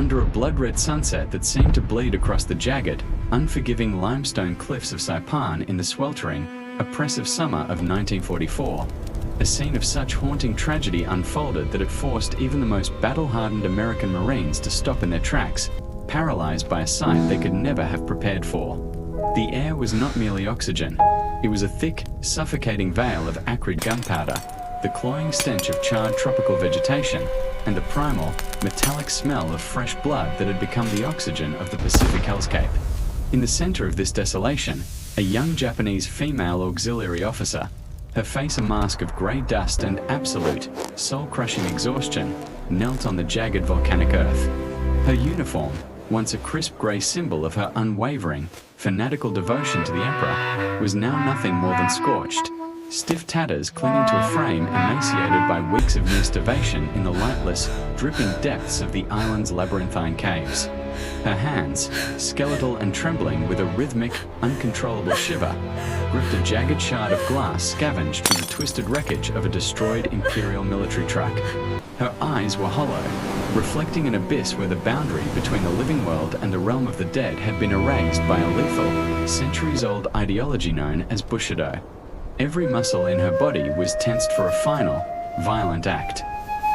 under a blood-red sunset that seemed to bleed across the jagged, unforgiving limestone cliffs of Saipan in the sweltering, oppressive summer of 1944. A scene of such haunting tragedy unfolded that it forced even the most battle-hardened American Marines to stop in their tracks, paralyzed by a sight they could never have prepared for. The air was not merely oxygen. It was a thick, suffocating veil of acrid gunpowder, the cloying stench of charred tropical vegetation, and the primal, metallic smell of fresh blood that had become the oxygen of the Pacific hellscape. In the center of this desolation, a young Japanese female auxiliary officer, her face a mask of grey dust and absolute, soul-crushing exhaustion, knelt on the jagged volcanic earth. Her uniform, once a crisp grey symbol of her unwavering, fanatical devotion to the Emperor, was now nothing more than scorched, stiff tatters clinging to a frame emaciated by weeks of near starvation in the lightless, dripping depths of the island's labyrinthine caves. Her hands, skeletal and trembling with a rhythmic, uncontrollable shiver, gripped a jagged shard of glass scavenged from the twisted wreckage of a destroyed Imperial military truck. Her eyes were hollow, reflecting an abyss where the boundary between the living world and the realm of the dead had been erased by a lethal, centuries-old ideology known as Bushido. Every muscle in her body was tensed for a final, violent act.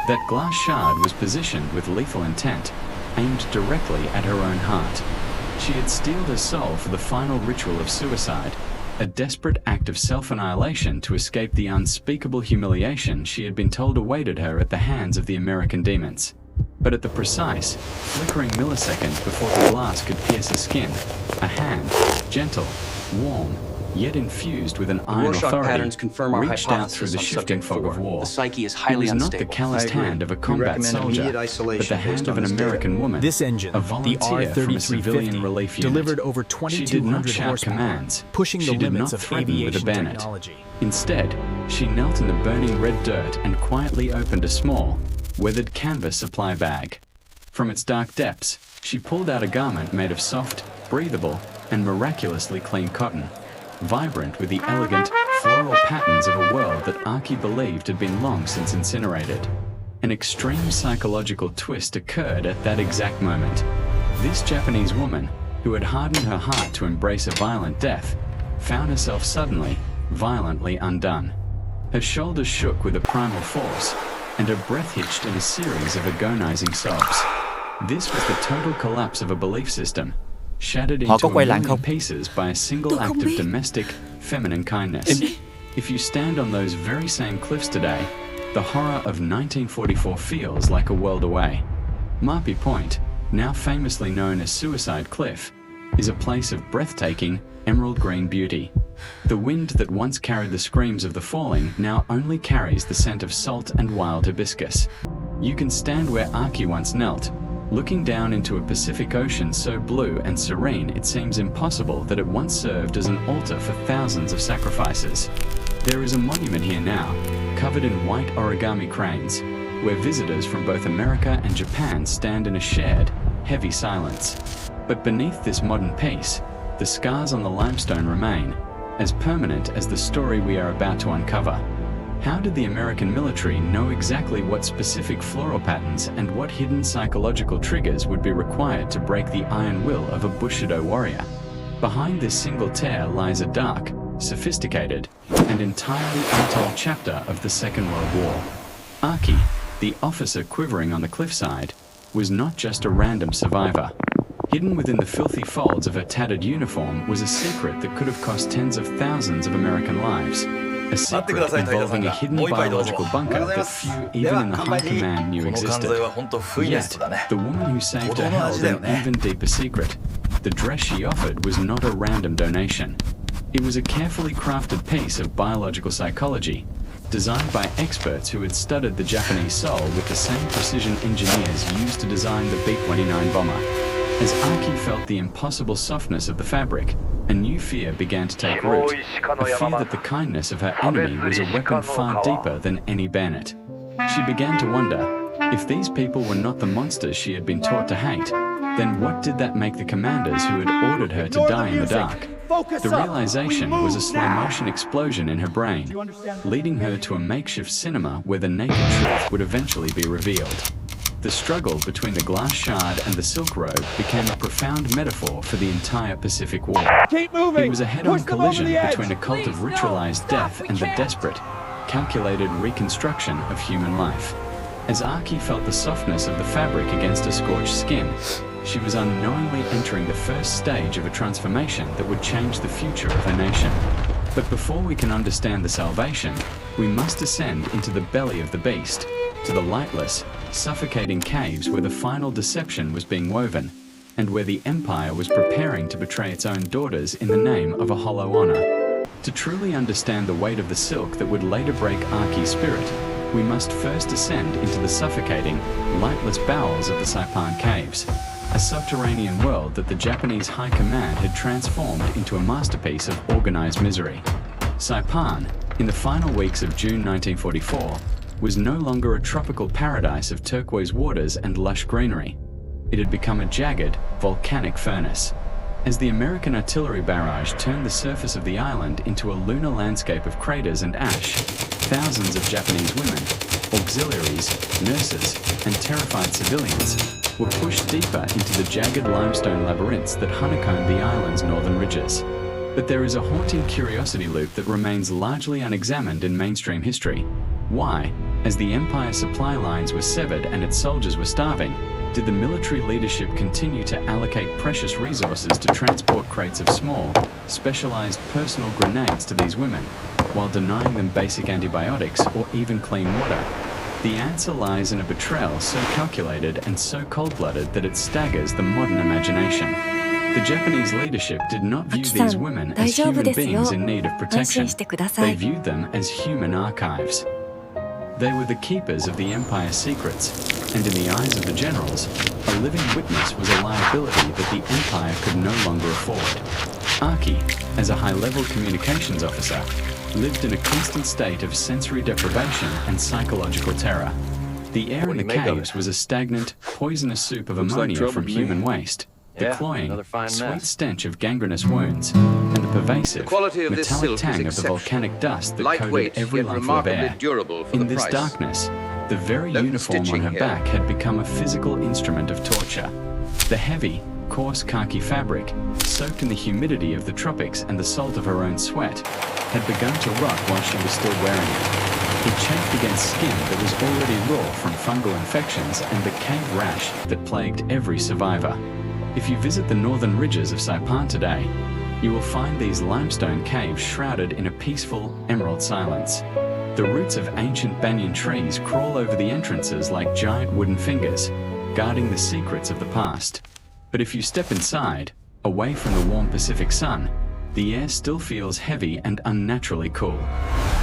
That glass shard was positioned with lethal intent, aimed directly at her own heart. She had steeled her soul for the final ritual of suicide, a desperate act of self-annihilation to escape the unspeakable humiliation she had been told awaited her at the hands of the American demons. But at the precise, flickering millisecond before the glass could pierce her skin, a hand, gentle, warm, yet infused with an iron authority, reached out through the shifting fog of war. The psyche is It highly was not unstable. the calloused hand of a combat soldier, but the hand of an American woman, This engine, a the volunteer from a civilian relief R3350, unit. delivered over She did not 2,200 shout horsepower, commands. pushing the She did limits not of threaten with a aviation bayonet. technology. Instead, she knelt in the burning red dirt and quietly opened a small, weathered canvas supply bag. From its dark depths, she pulled out a garment made of soft, breathable, and miraculously clean cotton, vibrant with the elegant, floral patterns of a world that Aki believed had been long since incinerated. An extreme psychological twist occurred at that exact moment. This Japanese woman, who had hardened her heart to embrace a violent death, found herself suddenly, violently undone. Her shoulders shook with a primal force, and her breath hitched in a series of agonizing sobs. This was the total collapse of a belief system, shattered Họ into có a quay lại million không? pieces by a single Tôi act không of biết. domestic, feminine kindness. If you stand on those very same cliffs today, the horror of 1944 feels like a world away. Marpy Point, now famously known as Suicide Cliff, is a place of breathtaking, emerald green beauty. The wind that once carried the screams of the falling now only carries the scent of salt and wild hibiscus. You can stand where Aki once knelt, looking down into a Pacific Ocean so blue and serene it seems impossible that it once served as an altar for thousands of sacrifices. There is a monument here now, covered in white origami cranes, where visitors from both America and Japan stand in a shared, heavy silence. But beneath this modern peace, the scars on the limestone remain, as permanent as the story we are about to uncover. How did the American military know exactly what specific floral patterns and what hidden psychological triggers would be required to break the iron will of a Bushido warrior? Behind this single tear lies a dark, sophisticated, and entirely untold chapter of the Second World War. Aki, the officer quivering on the cliffside, was not just a random survivor. Hidden within the filthy folds of her tattered uniform was a secret that could have cost tens of thousands of American lives. A secret involving a hidden biological bunker that few even in the High Command knew existed. Yet, the woman who saved her held an even deeper secret. The dress she offered was not a random donation. It was a carefully crafted piece of biological psychology, designed by experts who had studied the Japanese soul with the same precision engineers used to design the B-29 bomber. As Aki felt the impossible softness of the fabric, a new fear began to take root, a fear that the kindness of her enemy was a weapon far deeper than any bayonet. She began to wonder, if these people were not the monsters she had been taught to hate, then what did that make the commanders who had ordered her to die in the dark? The realization was a slow-motion explosion in her brain, leading her to a makeshift cinema where the naked truth would eventually be revealed. The struggle between the glass shard and the Silk Road became a profound metaphor for the entire Pacific War. Keep moving! It was a head-on Push them over collision the edge! between a cult of Please, no! ritualized Stop! death We and the can't! desperate, calculated reconstruction of human life. As Aki felt the softness of the fabric against her scorched skin, she was unknowingly entering the first stage of a transformation that would change the future of her nation. But before we can understand the salvation, we must descend into the belly of the beast, to the lightless, suffocating caves where the final deception was being woven, and where the Empire was preparing to betray its own daughters in the name of a hollow honor. To truly understand the weight of the silk that would later break Aki's spirit, we must first descend into the suffocating, lightless bowels of the Saipan caves, a subterranean world that the Japanese High Command had transformed into a masterpiece of organized misery. Saipan, in the final weeks of June 1944, was no longer a tropical paradise of turquoise waters and lush greenery. It had become a jagged, volcanic furnace. As the American artillery barrage turned the surface of the island into a lunar landscape of craters and ash, thousands of Japanese women, auxiliaries, nurses, and terrified civilians were pushed deeper into the jagged limestone labyrinths that honeycombed the island's northern ridges. But there is a haunting curiosity loop that remains largely unexamined in mainstream history. Why, as the Empire's supply lines were severed and its soldiers were starving, did the military leadership continue to allocate precious resources to transport crates of small, specialized personal grenades to these women, while denying them basic antibiotics or even clean water? The answer lies in a betrayal so calculated and so cold-blooded that it staggers the modern imagination. The Japanese leadership did not view these women as human beings in need of protection. They viewed them as human archives. They were the keepers of the Empire's secrets, and in the eyes of the generals, a living witness was a liability that the Empire could no longer afford. Aki, as a high-level communications officer, lived in a constant state of sensory deprivation and psychological terror. The air in the caves was a stagnant, poisonous soup of ammonia from human waste, the cloying, sweet stench of gangrenous wounds, and the pervasive, metallic tang of the volcanic dust that coated every lump of air. In this darkness, the very uniform on her back had become a physical instrument of torture. The heavy, coarse khaki fabric, soaked in the humidity of the tropics and the salt of her own sweat, had begun to rot while she was still wearing it. It chafed against skin that was already raw from fungal infections and the cave rash that plagued every survivor. If you visit the northern ridges of Saipan today, you will find these limestone caves shrouded in a peaceful, emerald silence. The roots of ancient banyan trees crawl over the entrances like giant wooden fingers, guarding the secrets of the past. But if you step inside, away from the warm Pacific sun, the air still feels heavy and unnaturally cool.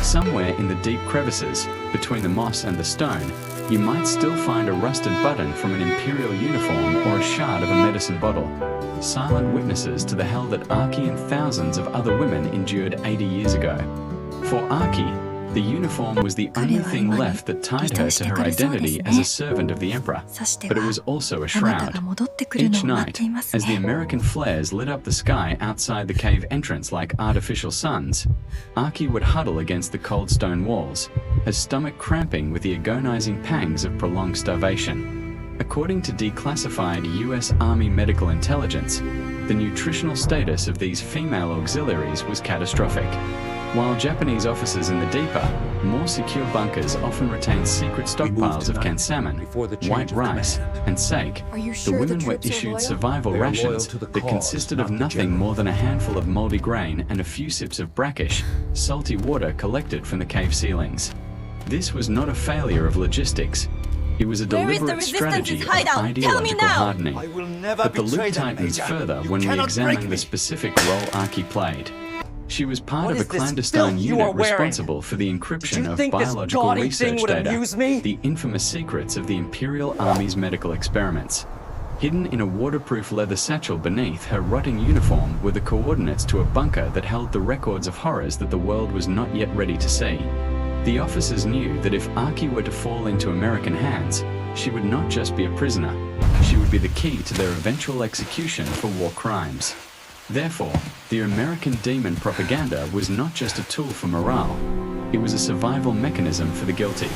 Somewhere in the deep crevices, between the moss and the stone, you might still find a rusted button from an imperial uniform or a shard of a medicine bottle, silent witnesses to the hell that Aki and thousands of other women endured 80 years ago. For Aki, the uniform was the only thing left that tied her to her identity as a servant of the Emperor, but it was also a shroud. Each night, as the American flares lit up the sky outside the cave entrance like artificial suns, Aki would huddle against the cold stone walls, her stomach cramping with the agonizing pangs of prolonged starvation. According to declassified US Army medical intelligence, the nutritional status of these female auxiliaries was catastrophic. While Japanese officers in the deeper, more secure bunkers often retained secret stockpiles of canned salmon, white rice, and sake, the women were issued survival rations that consisted of nothing more than a handful of moldy grain and a few sips of brackish, salty water collected from the cave ceilings. This was not a failure of logistics. It was a deliberate strategy of ideological hardening. But the loop tightens further when we examine the specific role Aki played. She was part of a clandestine unit responsible for the encryption of biological research data, the infamous secrets of the Imperial Army's medical experiments. Hidden in a waterproof leather satchel beneath her rotting uniform were the coordinates to a bunker that held the records of horrors that the world was not yet ready to see. The officers knew that if Aki were to fall into American hands, she would not just be a prisoner, she would be the key to their eventual execution for war crimes. Therefore, the American demon propaganda was not just a tool for morale, it was a survival mechanism for the guilty.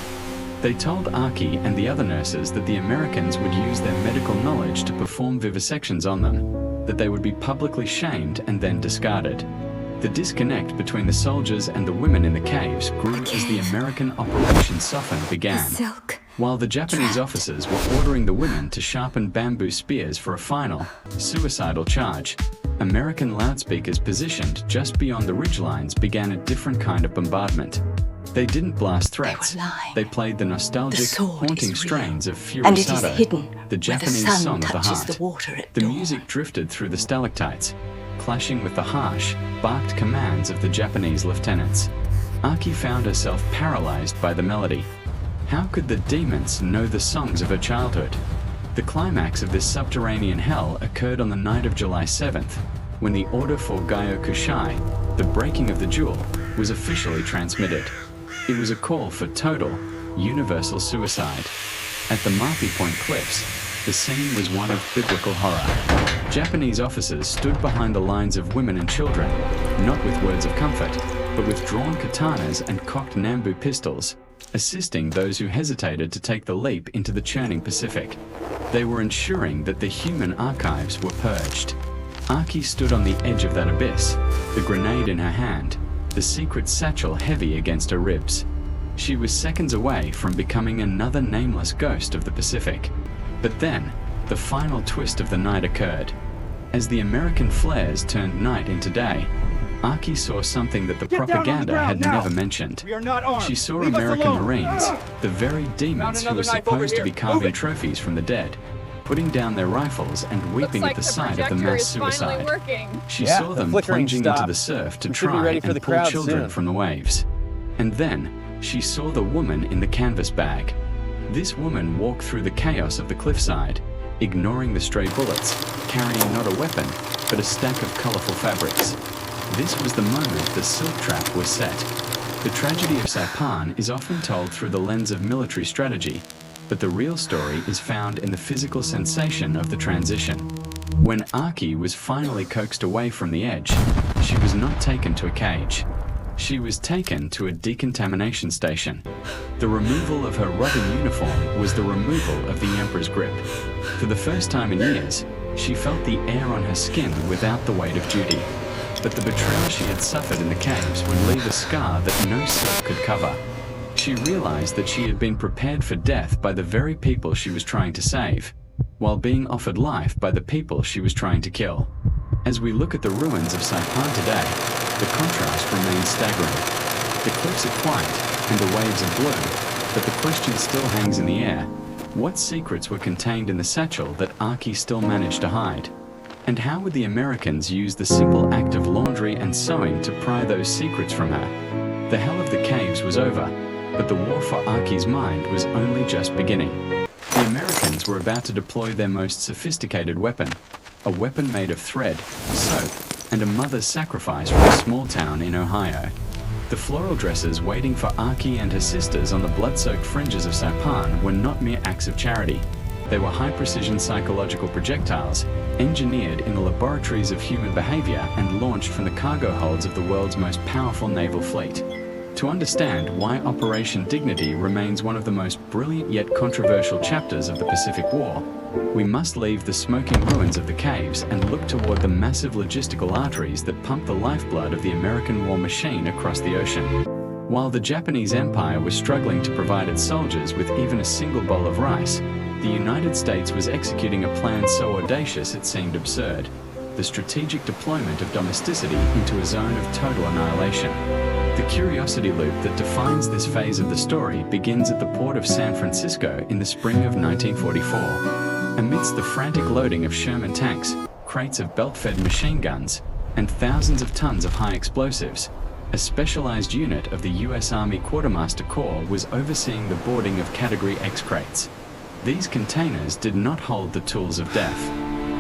They told Aki and the other nurses that the Americans would use their medical knowledge to perform vivisections on them, that they would be publicly shamed and then discarded. The disconnect between the soldiers and the women in the caves grew as the American Operation Soften began. While the Japanese officers were ordering the women to sharpen bamboo spears for a final, suicidal charge, American loudspeakers positioned just beyond the ridgelines began a different kind of bombardment. They didn't blast threats. They played the nostalgic, haunting strains of Furisado, the Japanese song of the heart. The music drifted through the stalactites, clashing with the harsh, barked commands of the Japanese lieutenants. Aki found herself paralyzed by the melody. How could the demons know the songs of her childhood? The climax of this subterranean hell occurred on the night of July 7th, when the order for Gyokushai, the breaking of the jewel, was officially transmitted. It was a call for total, universal suicide. At the Marpi Point Cliffs, the scene was one of biblical horror. Japanese officers stood behind the lines of women and children, not with words of comfort, but with drawn katanas and cocked Nambu pistols, assisting those who hesitated to take the leap into the churning Pacific. They were ensuring that the human archives were purged. Aki stood on the edge of that abyss, the grenade in her hand, the secret satchel heavy against her ribs. She was seconds away from becoming another nameless ghost of the Pacific. But then, the final twist of the night occurred. As the American flares turned night into day, Aki saw something that the propaganda had never mentioned. She saw American Marines, the very demons who were supposed to be carving trophies from the dead, putting down their rifles and weeping at the sight of the mass suicide. She saw them plunging into the surf to try and pull children from the waves. And then, she saw the woman in the canvas bag. This woman walked through the chaos of the cliffside, ignoring the stray bullets, carrying not a weapon, but a stack of colorful fabrics. This was the moment the silk trap was set. The tragedy of Saipan is often told through the lens of military strategy, but the real story is found in the physical sensation of the transition. When Aki was finally coaxed away from the edge, she was not taken to a cage. She was taken to a decontamination station. The removal of her rugged uniform was the removal of the Emperor's grip. For the first time in years, she felt the air on her skin without the weight of duty. But the betrayal she had suffered in the caves would leave a scar that no silk could cover. She realized that she had been prepared for death by the very people she was trying to save, while being offered life by the people she was trying to kill. As we look at the ruins of Saipan today, the contrast remains staggering. The cliffs are quiet and the waves are blue, but the question still hangs in the air. What secrets were contained in the satchel that Aki still managed to hide? And how would the Americans use the simple act of laundry and sewing to pry those secrets from her? The hell of the caves was over, but the war for Aki's mind was only just beginning. The Americans were about to deploy their most sophisticated weapon, a weapon made of thread, soap, and a mother's sacrifice from a small town in Ohio. The floral dresses waiting for Aki and her sisters on the blood-soaked fringes of Saipan were not mere acts of charity. They were high-precision psychological projectiles, engineered in the laboratories of human behavior and launched from the cargo holds of the world's most powerful naval fleet. To understand why Operation Dignity remains one of the most brilliant yet controversial chapters of the Pacific War, we must leave the smoking ruins of the caves and look toward the massive logistical arteries that pump the lifeblood of the American war machine across the ocean. While the Japanese Empire was struggling to provide its soldiers with even a single bowl of rice, the United States was executing a plan so audacious it seemed absurd: the strategic deployment of domesticity into a zone of total annihilation. The curiosity loop that defines this phase of the story begins at the port of San Francisco in the spring of 1944. Amidst the frantic loading of Sherman tanks, crates of belt-fed machine guns, and thousands of tons of high explosives, a specialized unit of the U.S. Army Quartermaster Corps was overseeing the boarding of Category X crates. These containers did not hold the tools of death.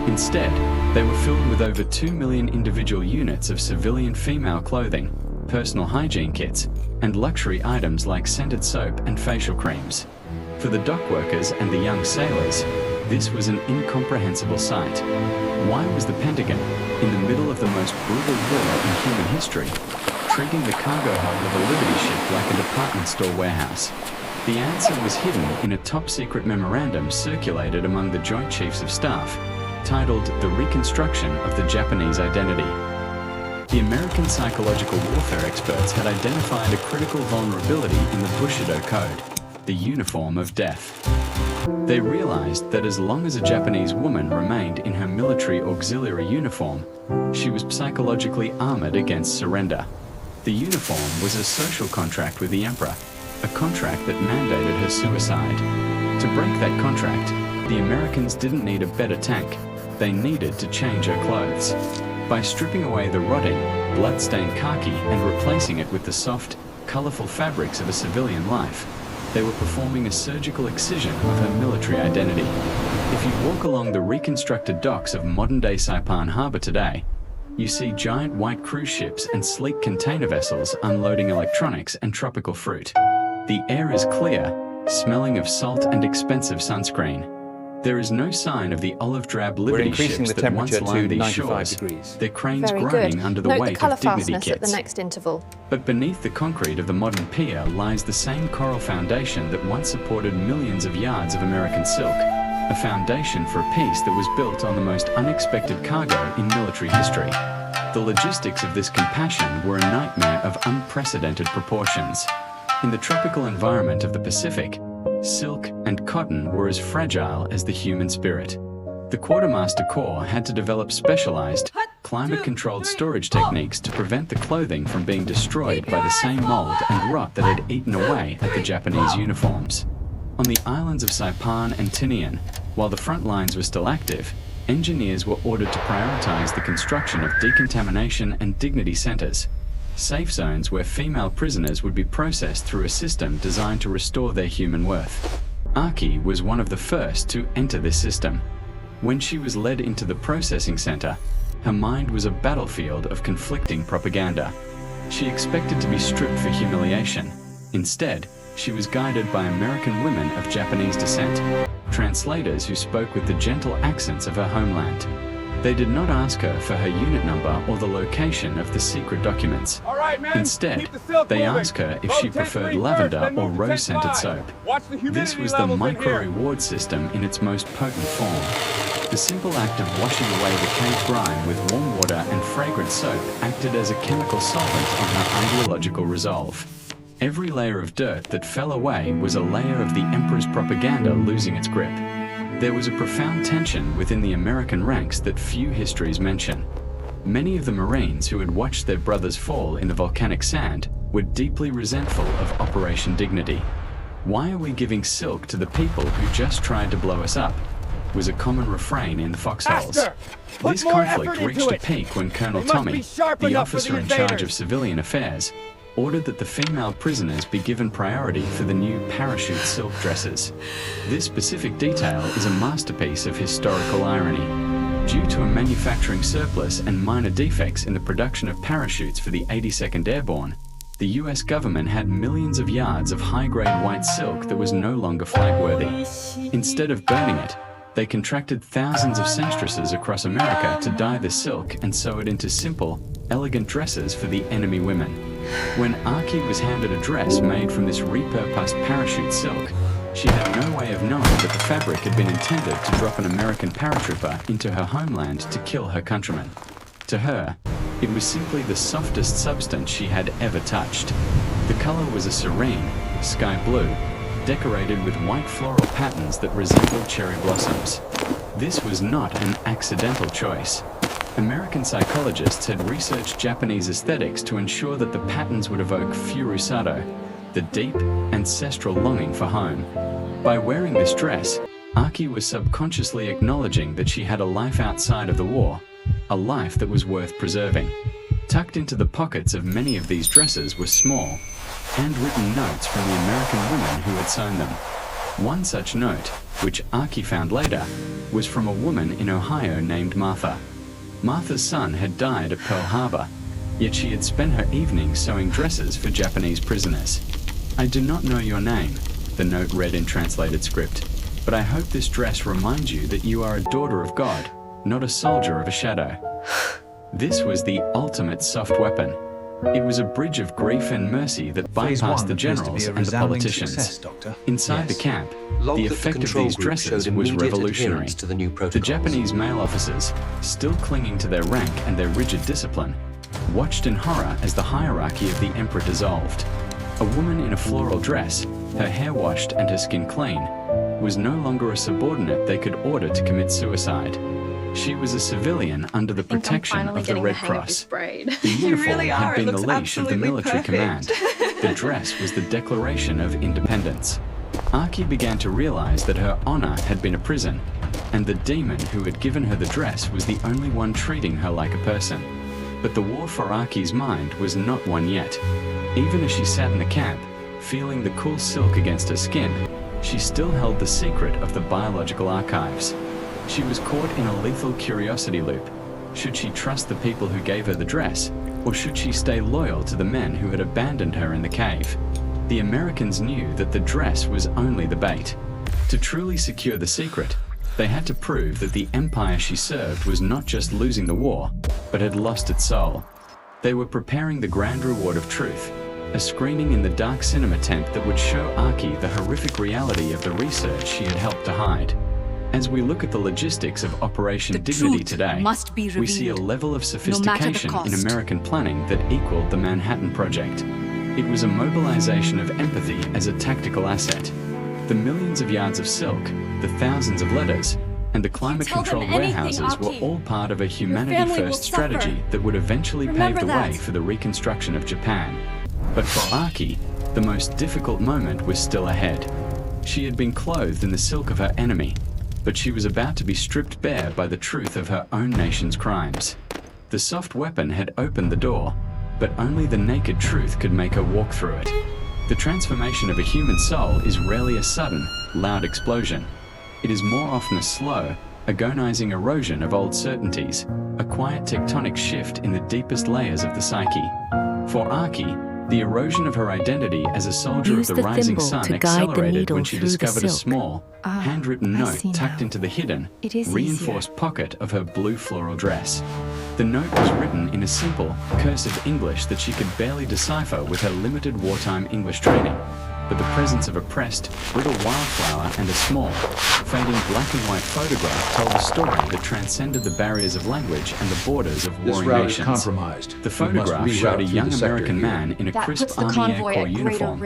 Instead, they were filled with over 2 million individual units of civilian female clothing, personal hygiene kits, and luxury items like scented soap and facial creams. For the dock workers and the young sailors, this was an incomprehensible sight. Why was the Pentagon, in the middle of the most brutal war in human history, treating the cargo hold of a Liberty ship like a department store warehouse? The answer was hidden in a top-secret memorandum circulated among the Joint Chiefs of Staff, titled The Reconstruction of the Japanese Identity. The American psychological warfare experts had identified a critical vulnerability in the Bushido code, the uniform of death. They realized that as long as a Japanese woman remained in her military auxiliary uniform, she was psychologically armored against surrender. The uniform was a social contract with the emperor, a contract that mandated her suicide. To break that contract, the Americans didn't need a better tank. They needed to change her clothes. By stripping away the rotting, blood-stained khaki and replacing it with the soft, colorful fabrics of a civilian life, they were performing a surgical excision of her military identity. If you walk along the reconstructed docks of modern-day Saipan harbor today, you see giant white cruise ships and sleek container vessels unloading electronics and tropical fruit. The air is clear, smelling of salt and expensive sunscreen. There is no sign of the olive-drab Liberty ships that once lined these shores, their cranes groaning under the weight of dignity kits. At the next interval. But beneath the concrete of the modern pier lies the same coral foundation that once supported millions of yards of American silk, a foundation for a peace that was built on the most unexpected cargo in military history. The logistics of this compassion were a nightmare of unprecedented proportions. In the tropical environment of the Pacific, silk and cotton were as fragile as the human spirit. The Quartermaster Corps had to develop specialized, climate-controlled storage techniques to prevent the clothing from being destroyed by the same mold and rot that had eaten away at the Japanese uniforms. On the islands of Saipan and Tinian, while the front lines were still active, engineers were ordered to prioritize the construction of decontamination and dignity centers, safe zones where female prisoners would be processed through a system designed to restore their human worth. Aki was one of the first to enter this system. When she was led into the processing center, her mind was a battlefield of conflicting propaganda. She expected to be stripped for humiliation. Instead, she was guided by American women of Japanese descent, translators who spoke with the gentle accents of her homeland. They did not ask her for her unit number or the location of the secret documents. Instead, they asked her if she preferred lavender or rose-scented soap. This was the micro-reward system in its most potent form. The simple act of washing away the cave grime with warm water and fragrant soap acted as a chemical solvent on her ideological resolve. Every layer of dirt that fell away was a layer of the emperor's propaganda losing its grip. There was a profound tension within the American ranks that few histories mention. Many of the Marines who had watched their brothers fall in the volcanic sand were deeply resentful of Operation Dignity. "Why are we giving silk to the people who just tried to blow us up?" was a common refrain in the foxholes. This conflict reached a peak when Colonel Tommy, the officer in charge of civilian affairs, ordered that the female prisoners be given priority for the new parachute silk dresses. This specific detail is a masterpiece of historical irony. Due to a manufacturing surplus and minor defects in the production of parachutes for the 82nd Airborne, the US government had millions of yards of high-grade white silk that was no longer flag-worthy. Instead of burning it, they contracted thousands of seamstresses across America to dye the silk and sew it into simple, elegant dresses for the enemy women. When Aki was handed a dress made from this repurposed parachute silk, she had no way of knowing that the fabric had been intended to drop an American paratrooper into her homeland to kill her countrymen. To her, it was simply the softest substance she had ever touched. The color was a serene, sky blue, decorated with white floral patterns that resembled cherry blossoms. This was not an accidental choice. American psychologists had researched Japanese aesthetics to ensure that the patterns would evoke furusado, the deep, ancestral longing for home. By wearing this dress, Aki was subconsciously acknowledging that she had a life outside of the war, a life that was worth preserving. Tucked into the pockets of many of these dresses were small, handwritten notes from the American women who had sewn them. One such note, which Aki found later, was from a woman in Ohio named Martha. Martha's son had died at Pearl Harbor, yet she had spent her evenings sewing dresses for Japanese prisoners. "I do not know your name," the note read in translated script, "but I hope this dress reminds you that you are a daughter of God, not a soldier of a shadow." This was the ultimate soft weapon. It was a bridge of grief and mercy that bypassed the generals and the politicians. Inside the camp, the effect of these dresses was revolutionary. The Japanese male officers, still clinging to their rank and their rigid discipline, watched in horror as the hierarchy of the emperor dissolved. A woman in a floral dress, her hair washed and her skin clean, was no longer a subordinate they could order to commit suicide. She was a civilian under the protection of the Red Cross. The uniform had been the leash of the military command. The dress was the declaration of independence. Aki began to realize that her honor had been a prison, and the demon who had given her the dress was the only one treating her like a person. But the war for Aki's mind was not won yet. Even as she sat in the camp, feeling the cool silk against her skin, she still held the secret of the biological archives. She was caught in a lethal curiosity loop. Should she trust the people who gave her the dress, or should she stay loyal to the men who had abandoned her in the cave? The Americans knew that the dress was only the bait. To truly secure the secret, they had to prove that the empire she served was not just losing the war, but had lost its soul. They were preparing the grand reward of truth, a screening in the dark cinema tent that would show Aki the horrific reality of the research she had helped to hide. As we look at the logistics of Operation Dignity today, we see a level of sophistication in American planning that equaled the Manhattan Project. It was a mobilization of empathy as a tactical asset. The millions of yards of silk, the thousands of letters, and the climate-controlled warehouses were all part of a humanity-first strategy that would eventually pave the way for the reconstruction of Japan. But for Aki, the most difficult moment was still ahead. She had been clothed in the silk of her enemy, but she was about to be stripped bare by the truth of her own nation's crimes. The soft weapon had opened the door, but only the naked truth could make her walk through it. The transformation of a human soul is rarely a sudden, loud explosion. It is more often a slow, agonizing erosion of old certainties, a quiet tectonic shift in the deepest layers of the psyche. For Aki, the erosion of her identity as a soldier of the rising sun accelerated when she discovered a small, handwritten note tucked into the hidden, reinforced pocket of her blue floral dress. The note was written in a simple, cursive English that she could barely decipher with her limited wartime English training. But the presence of a pressed, brittle wildflower and a small, fading black and white photograph told a story that transcended the barriers of language and the borders of warring nations. The photograph showed a young American man in a crisp Army Air Corps uniform,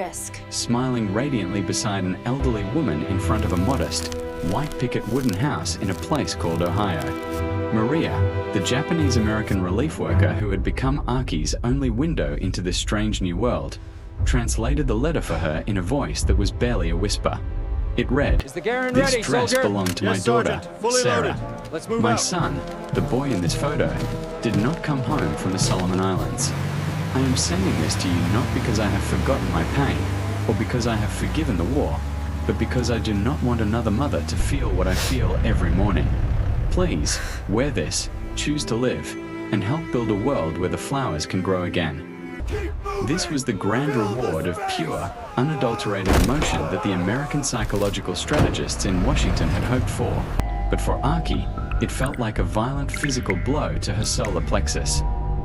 smiling radiantly beside an elderly woman in front of a modest, white picket wooden house in a place called Ohio. Maria, the Japanese-American relief worker who had become Aki's only window into this strange new world, translated the letter for her in a voice that was barely a whisper. It read, "This dress belonged to my daughter, Sarah. My son, the boy in this photo, did not come home from the Solomon Islands. I am sending this to you not because I have forgotten my pain, or because I have forgiven the war, but because I do not want another mother to feel what I feel every morning. Please, wear this, choose to live, and help build a world where the flowers can grow again." This was the grand reward of pure, unadulterated emotion that the American psychological strategists in Washington had hoped for. But for Aki, it felt like a violent physical blow to her solar plexus.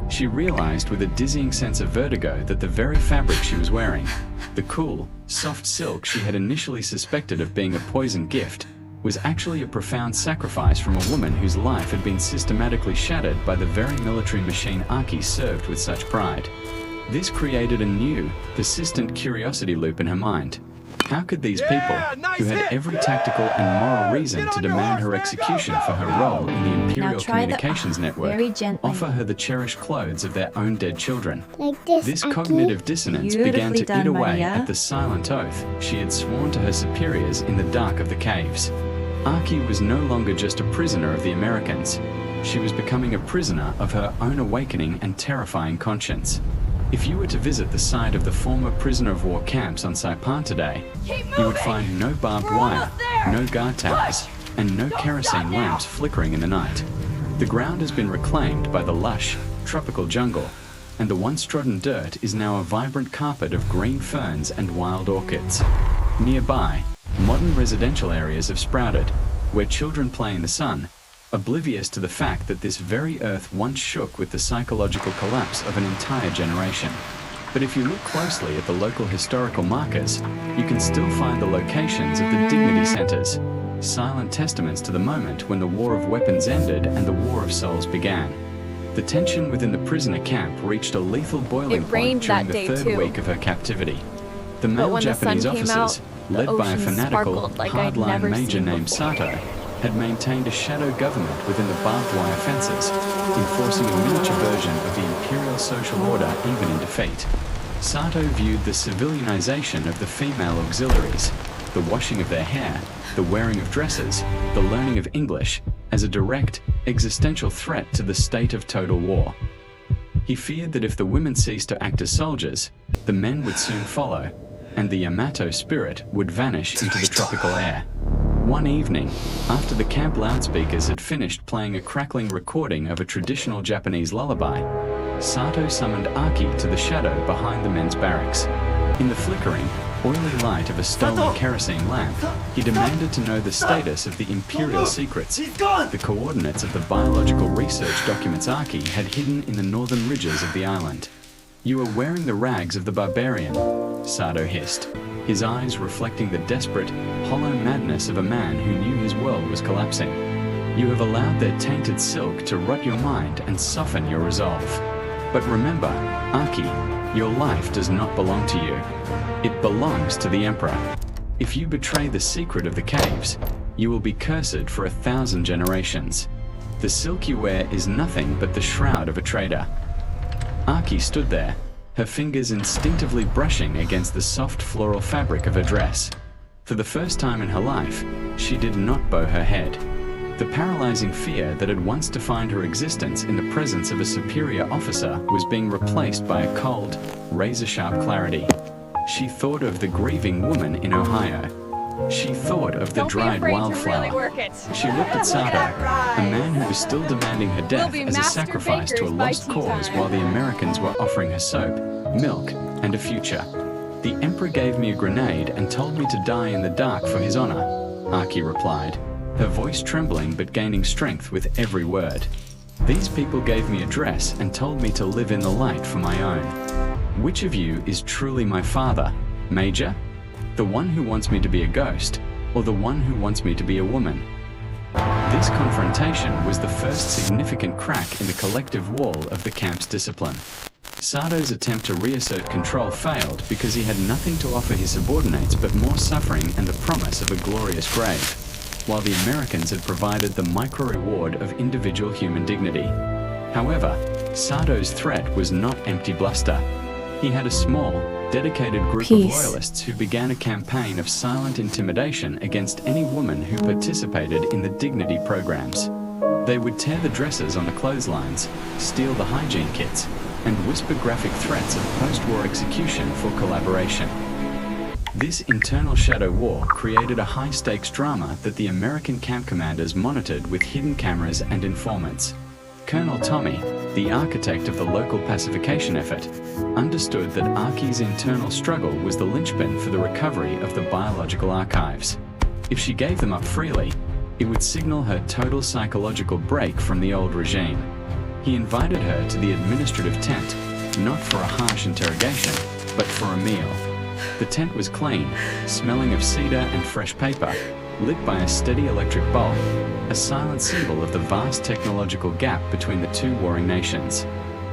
She realized with a dizzying sense of vertigo that the very fabric she was wearing, the cool, soft silk she had initially suspected of being a poison gift, was actually a profound sacrifice from a woman whose life had been systematically shattered by the very military machine Aki served with such pride. This created a new, persistent curiosity loop in her mind. How could these people, who had every tactical and moral reason to demand her execution for her role in the Imperial Communications Network, offer her the cherished clothes of their own dead children? This cognitive dissonance began to eat away at the silent oath she had sworn to her superiors in the dark of the caves. Aki was no longer just a prisoner of the Americans. She was becoming a prisoner of her own awakening and terrifying conscience. If you were to visit the site of the former prisoner of war camps on Saipan today, you would find no barbed wire, no guard towers, and no kerosene lamps flickering in the night. The ground has been reclaimed by the lush, tropical jungle, and the once trodden dirt is now a vibrant carpet of green ferns and wild orchids. Nearby, modern residential areas have sprouted, where children play in the sun, oblivious to the fact that this very Earth once shook with the psychological collapse of an entire generation. But if you look closely at the local historical markers, you can still find the locations of the dignity centers, silent testaments to the moment when the war of weapons ended and the war of souls began. The tension within the prisoner camp reached a lethal boiling point during the third week of her captivity. The male Japanese officers, led by a fanatical, hardline major named Sato, had maintained a shadow government within the barbed wire fences, enforcing a miniature version of the imperial social order even in defeat. Sato viewed the civilianization of the female auxiliaries, the washing of their hair, the wearing of dresses, the learning of English, as a direct, existential threat to the state of total war. He feared that if the women ceased to act as soldiers, the men would soon follow, and the Yamato spirit would vanish into the tropical air. One evening, after the camp loudspeakers had finished playing a crackling recording of a traditional Japanese lullaby, Sato summoned Aki to the shadow behind the men's barracks. In the flickering, oily light of a stolen kerosene lamp, he demanded to know the status of the imperial secrets, the coordinates of the biological research documents Aki had hidden in the northern ridges of the island. "You are wearing the rags of the barbarian," Sato hissed, his eyes reflecting the desperate, hollow madness of a man who knew his world was collapsing. "You have allowed their tainted silk to rot your mind and soften your resolve. But remember, Aki, your life does not belong to you. It belongs to the Emperor. If you betray the secret of the caves, you will be cursed for 1,000 generations. The silk you wear is nothing but the shroud of a traitor." Aki stood there, her fingers instinctively brushing against the soft floral fabric of her dress. For the first time in her life, she did not bow her head. The paralyzing fear that had once defined her existence in the presence of a superior officer was being replaced by a cold, razor-sharp clarity. She thought of the grieving woman in Ohio. She thought of the dried wildflower. She looked at Sato, a man who was still demanding her death as a sacrifice to a lost cause while the Americans were offering her soap, milk, and a future. "The Emperor gave me a grenade and told me to die in the dark for his honor," Aki replied, her voice trembling but gaining strength with every word. "These people gave me a dress and told me to live in the light for my own. Which of you is truly my father, Major? The one who wants me to be a ghost, or the one who wants me to be a woman?" This confrontation was the first significant crack in the collective wall of the camp's discipline. Sato's attempt to reassert control failed because he had nothing to offer his subordinates but more suffering and the promise of a glorious grave, while the Americans had provided the micro-reward of individual human dignity. However, Sato's threat was not empty bluster. He had a small, dedicated group of loyalists who began a campaign of silent intimidation against any woman who participated in the dignity programs. They would tear the dresses on the clotheslines, steal the hygiene kits, and whisper graphic threats of post-war execution for collaboration. This internal shadow war created a high-stakes drama that the American camp commanders monitored with hidden cameras and informants. Colonel Tommy, the architect of the local pacification effort, understood that Aki's internal struggle was the linchpin for the recovery of the biological archives. If she gave them up freely, it would signal her total psychological break from the old regime. He invited her to the administrative tent, not for a harsh interrogation, but for a meal. The tent was clean, smelling of cedar and fresh paper, lit by a steady electric bulb, a silent symbol of the vast technological gap between the two warring nations.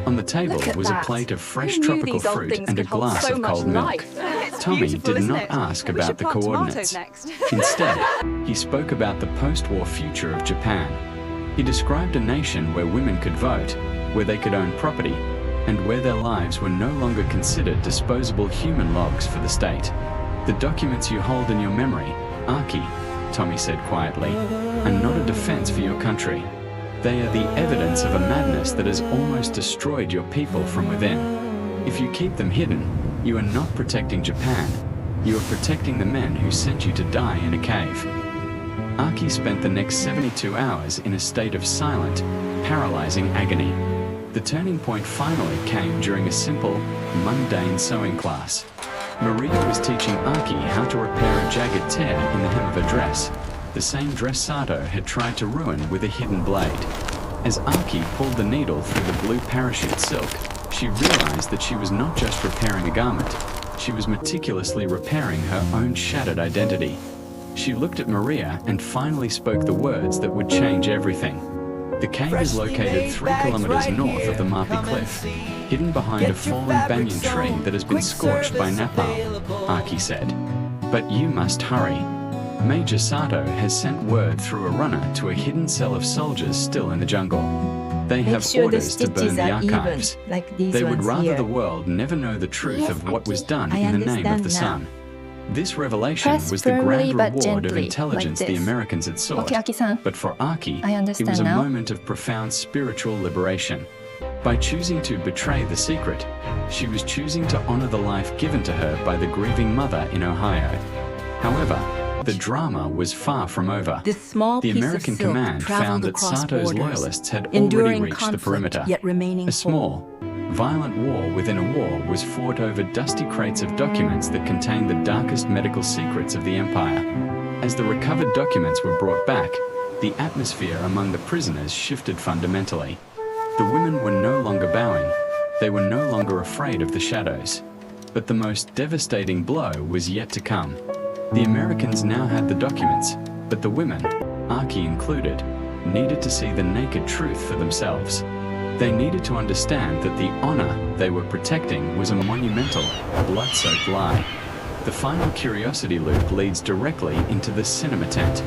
On the table was a plate of fresh tropical fruit and a glass of cold milk. Tommy did not ask about the coordinates. Instead, he spoke about the post-war future of Japan. He described a nation where women could vote, where they could own property, and where their lives were no longer considered disposable human logs for the state. "The documents you hold in your memory, Aki," Tommy said quietly, "are not a defense for your country. They are the evidence of a madness that has almost destroyed your people from within. If you keep them hidden, you are not protecting Japan. You are protecting the men who sent you to die in a cave." Aki spent the next 72 hours in a state of silent, paralyzing agony. The turning point finally came during a simple, mundane sewing class. Maria was teaching Aki how to repair a jagged tear in the hem of her dress. the same dress Sato had tried to ruin with a hidden blade. As Aki pulled the needle through the blue parachute silk, she realized that she was not just repairing a garment, she was meticulously repairing her own shattered identity. She looked at Maria and finally spoke the words that would change everything. The cave is located 3 kilometers north of the Mapi Cliff, hidden behind a fallen banyan tree that has been scorched by napalm, Aki said. But you must hurry. Major Sato has sent word through a runner to a hidden cell of soldiers still in the jungle. They have orders to burn the archives. They would rather the world never know the truth of what was done in the name of the sun. This revelation was the grand reward of intelligence the Americans had sought, but for Aki, it was a moment of profound spiritual liberation. By choosing to betray the secret, she was choosing to honor the life given to her by the grieving mother in Ohio. However, the drama was far from over. The American command found that Sato's loyalists had already reached the perimeter. A small, violent war within a war was fought over dusty crates of documents that contained the darkest medical secrets of the empire. As the recovered documents were brought back, the atmosphere among the prisoners shifted fundamentally. The women were no longer bowing. They were no longer afraid of the shadows. But the most devastating blow was yet to come. The Americans now had the documents, but the women, Aki included, needed to see the naked truth for themselves. They needed to understand that the honor they were protecting was a monumental, blood-soaked lie. The final curiosity loop leads directly into the cinema tent.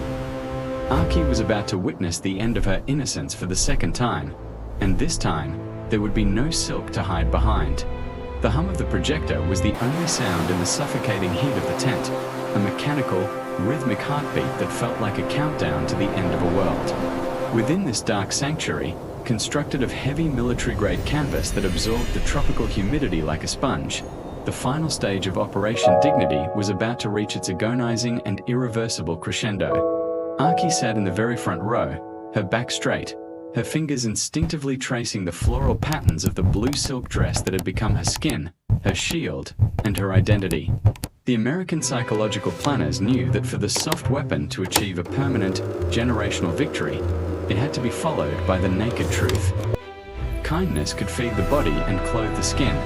Aki was about to witness the end of her innocence for the second time, and this time, there would be no silk to hide behind. The hum of the projector was the only sound in the suffocating heat of the tent, a mechanical, rhythmic heartbeat that felt like a countdown to the end of a world. Within this dark sanctuary, constructed of heavy military-grade canvas that absorbed the tropical humidity like a sponge, the final stage of Operation Dignity was about to reach its agonizing and irreversible crescendo. Aki sat in the very front row, her back straight, her fingers instinctively tracing the floral patterns of the blue silk dress that had become her skin, her shield, and her identity. The American psychological planners knew that for the soft weapon to achieve a permanent, generational victory, it had to be followed by the naked truth. Kindness could feed the body and clothe the skin,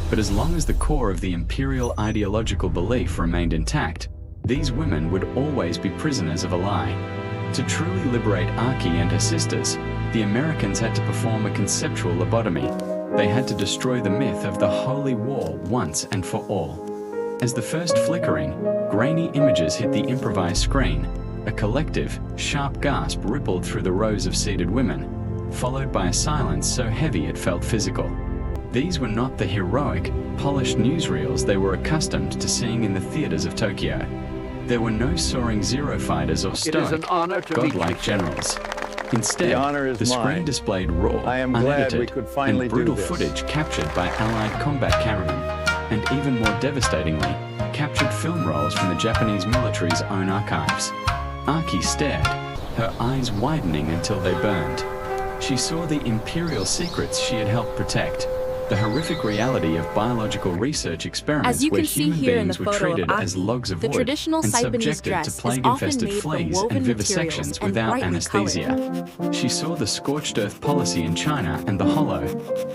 but as long as the core of the imperial ideological belief remained intact, these women would always be prisoners of a lie. To truly liberate Aki and her sisters, the Americans had to perform a conceptual lobotomy. They had to destroy the myth of the holy war once and for all. As the first flickering, grainy images hit the improvised screen, a collective, sharp gasp rippled through the rows of seated women, followed by a silence so heavy it felt physical. These were not the heroic, polished newsreels they were accustomed to seeing in the theaters of Tokyo. There were no soaring Zero fighters or stoic, godlike generals. Instead, the screen displayed raw, unedited, and brutal footage captured by Allied combat cameramen, and even more devastatingly, captured film rolls from the Japanese military's own archives. Aki stared, her eyes widening until they burned. She saw the imperial secrets she had helped protect, the horrific reality of biological research experiments where human beings were treated as logs of wood and subjected to plague-infested fleas and vivisections without anesthesia. She saw the scorched earth policy in China and the hollow,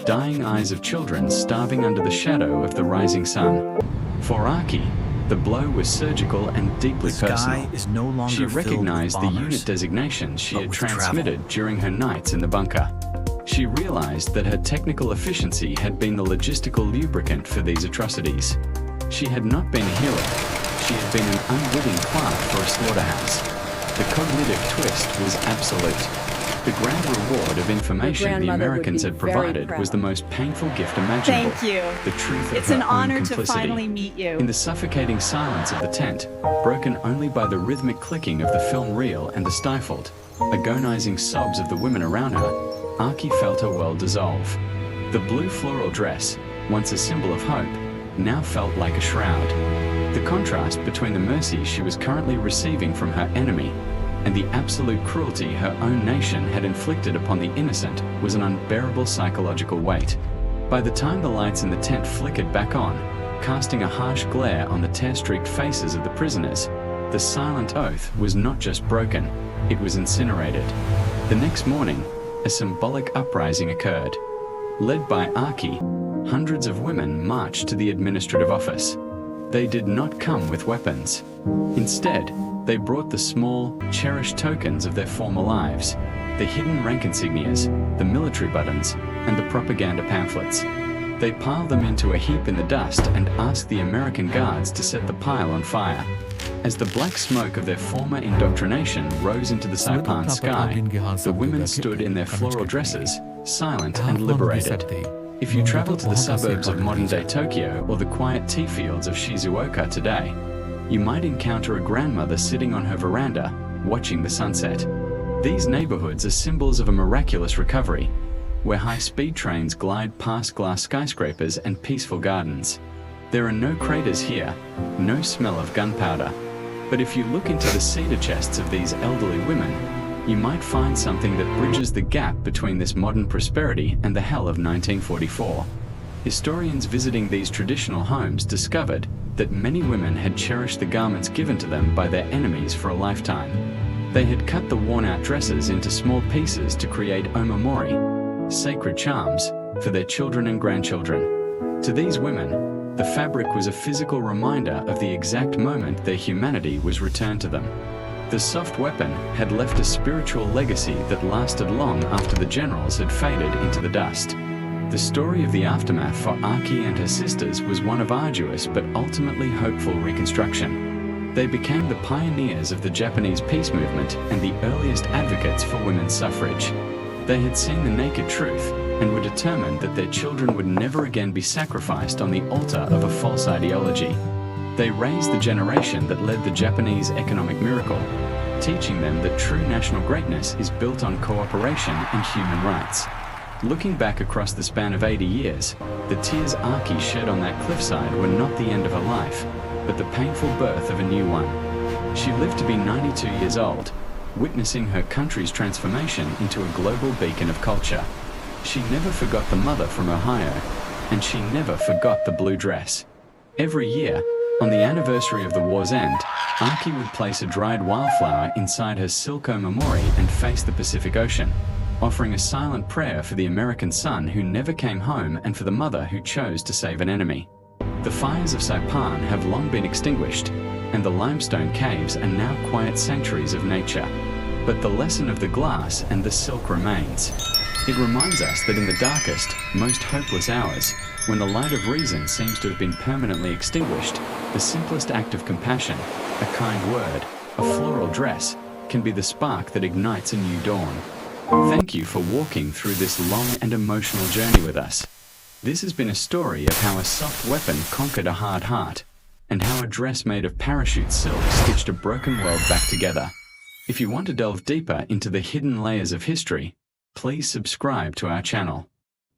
dying eyes of children starving under the shadow of the rising sun. For Aki, the blow was surgical and deeply personal. She recognized the unit designations she had transmitted during her nights in the bunker. She realized that her technical efficiency had been the logistical lubricant for these atrocities. She had not been a hero. She had been an unwitting clerk for a slaughterhouse. The cognitive twist was absolute. The grand reward of information the Americans had provided was the most painful gift imaginable. Thank you. The truth of it's her an own honor complicity. to finally meet you. In the suffocating silence of the tent, broken only by the rhythmic clicking of the film reel and the stifled, agonizing sobs of the women around her, Aki felt her world dissolve. The blue floral dress, once a symbol of hope, now felt like a shroud. The contrast between the mercy she was currently receiving from her enemy and the absolute cruelty her own nation had inflicted upon the innocent was an unbearable psychological weight. By the time the lights in the tent flickered back on, casting a harsh glare on the tear-streaked faces of the prisoners, the silent oath was not just broken, it was incinerated. The next morning, a symbolic uprising occurred. Led by Aki, hundreds of women marched to the administrative office. They did not come with weapons. Instead, they brought the small, cherished tokens of their former lives, the hidden rank insignias, the military buttons, and the propaganda pamphlets. They piled them into a heap in the dust and asked the American guards to set the pile on fire. As the black smoke of their former indoctrination rose into the Saipan sky, the women stood in their floral dresses, silent and liberated. If you travel to the suburbs of modern-day Tokyo or the quiet tea fields of Shizuoka today, you might encounter a grandmother sitting on her veranda, watching the sunset. These neighborhoods are symbols of a miraculous recovery, where high-speed trains glide past glass skyscrapers and peaceful gardens. There are no craters here, no smell of gunpowder. But if you look into the cedar chests of these elderly women, you might find something that bridges the gap between this modern prosperity and the hell of 1944. Historians visiting these traditional homes discovered that many women had cherished the garments given to them by their enemies for a lifetime. They had cut the worn-out dresses into small pieces to create omamori, sacred charms, for their children and grandchildren. To these women, the fabric was a physical reminder of the exact moment their humanity was returned to them. The soft weapon had left a spiritual legacy that lasted long after the generals had faded into the dust. The story of the aftermath for Aki and her sisters was one of arduous but ultimately hopeful reconstruction. They became the pioneers of the Japanese peace movement and the earliest advocates for women's suffrage. They had seen the naked truth and were determined that their children would never again be sacrificed on the altar of a false ideology. They raised the generation that led the Japanese economic miracle, teaching them that true national greatness is built on cooperation and human rights. Looking back across the span of 80 years, the tears Aki shed on that cliffside were not the end of her life, but the painful birth of a new one. She lived to be 92 years old, witnessing her country's transformation into a global beacon of culture. She never forgot the mother from Ohio, and she never forgot the blue dress. Every year, on the anniversary of the war's end, Aki would place a dried wildflower inside her silk omamori and face the Pacific Ocean, offering a silent prayer for the American son who never came home and for the mother who chose to save an enemy. The fires of Saipan have long been extinguished, and the limestone caves are now quiet sanctuaries of nature. But the lesson of the glass and the silk remains. It reminds us that in the darkest, most hopeless hours, when the light of reason seems to have been permanently extinguished, the simplest act of compassion, a kind word, a floral dress, can be the spark that ignites a new dawn. Thank you for walking through this long and emotional journey with us. This has been a story of how a soft weapon conquered a hard heart, and how a dress made of parachute silk stitched a broken world back together. If you want to delve deeper into the hidden layers of history, please subscribe to our channel.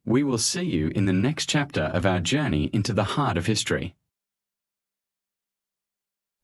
We will see you in the next chapter of our journey into the heart of history.